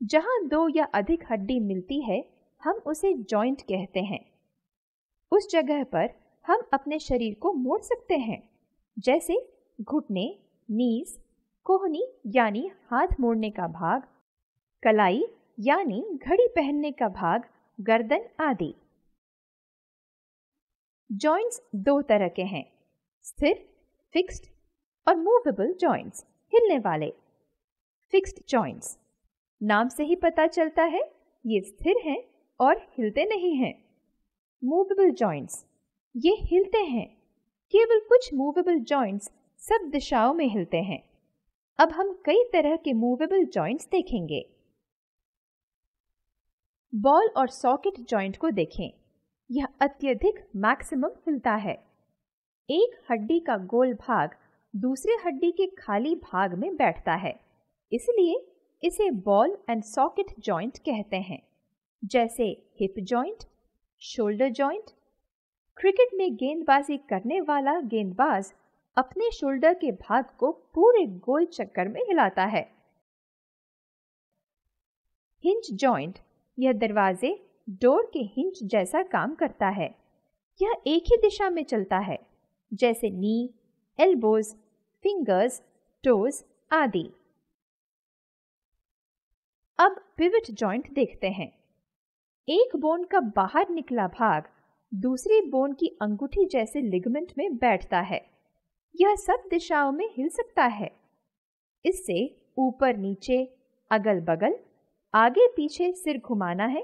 जहां दो या अधिक हड्डी मिलती है हम उसे जॉइंट कहते हैं। उस जगह पर हम अपने शरीर को मोड़ सकते हैं, जैसे घुटने, नीज, कोहनी यानी हाथ मोड़ने का भाग, कलाई यानी घड़ी पहनने का भाग, गर्दन आदि। जॉइंट्स दो तरह के हैं, स्थिर फिक्स्ड और मूवेबल जॉइंट्स हिलने वाले। फिक्स्ड जॉइंट्स, नाम से ही पता चलता है ये स्थिर हैं और हिलते नहीं हैं। मूवेबल जॉइंट्स, ये हिलते हैं। केवल कुछ मूवेबल जॉइंट्स सब दिशाओं में हिलते हैं। अब हम कई तरह के मूवेबल जॉइंट्स देखेंगे। बॉल और सॉकेट जॉइंट को देखें। यह अत्यधिक मैक्सिमम हिलता है। एक हड्डी का गोल भाग दूसरे हड्डी के खाली भाग में बैठता है, इसलिए इसे बॉल एंड सॉकेट जॉइंट कहते हैं। जैसे hip joint, shoulder joint. Cricket में गेंदबाजी करने वाला गेंदबाज अपने शोल्डर के भाग को पूरे गोल चक्कर में हिलाता है। हिंज जॉइंट, यह दरवाजे डोर के हिंज जैसा काम करता है। यह एक ही दिशा में चलता है, जैसे नी, एल्बोज, फिंगर्स, टोज आदि। अब पिवट जॉइंट देखते हैं। एक बोन का बाहर निकला भाग दूसरी बोन की अंगूठी जैसे लिगामेंट में बैठता है। यह सब दिशाओं में हिल सकता है। इससे ऊपर नीचे, अगल बगल, आगे पीछे सिर घुमाना है।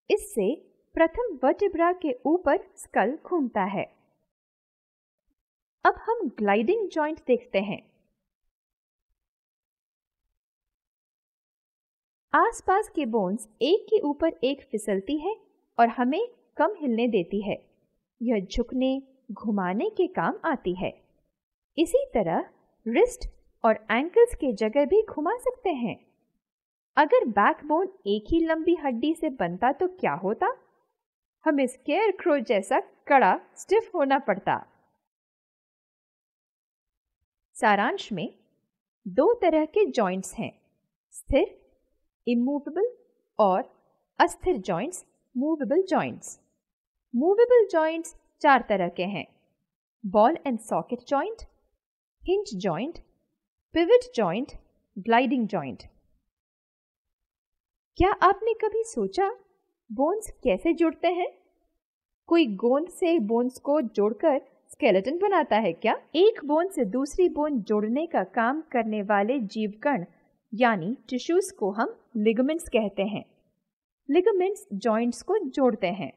इससे प्रथम वर्टेब्रा के ऊपर स्कल घूमता है। अब हम ग्लाइडिंग जॉइंट देखते हैं। आसपास के बोन्स एक के ऊपर एक फिसलती है और हमें कम हिलने देती है। यह झुकने, घुमाने के काम आती है। इसी तरह रिस्ट और एंकल्स के जगह भी घुमा सकते हैं। अगर बैकबोन एक ही लंबी हड्डी से बनता तो क्या होता? हमें स्केयरक्रो जैसा कड़ा स्टिफ होना पड़ता। सारांश में दो तरह के जॉइंट्स हैं, स्थिर इमूवेबल और अस्थिर joints movable joints. Movable joints चार तरह के हैं, ball and socket joint, hinge joint, pivot joint, gliding joint. क्या आपने कभी सोचा बोन्स कैसे जुड़ते हैं? कोई गोंद से बोन्स को जोड़कर स्केलेटन बनाता है क्या? एक बोन से दूसरी बोन जोड़ने का काम करने वाले जीवकण यानी टिश्यूज को हम लिगामेंट्स कहते हैं। लिगामेंट्स जॉइंट्स को जोड़ते हैं।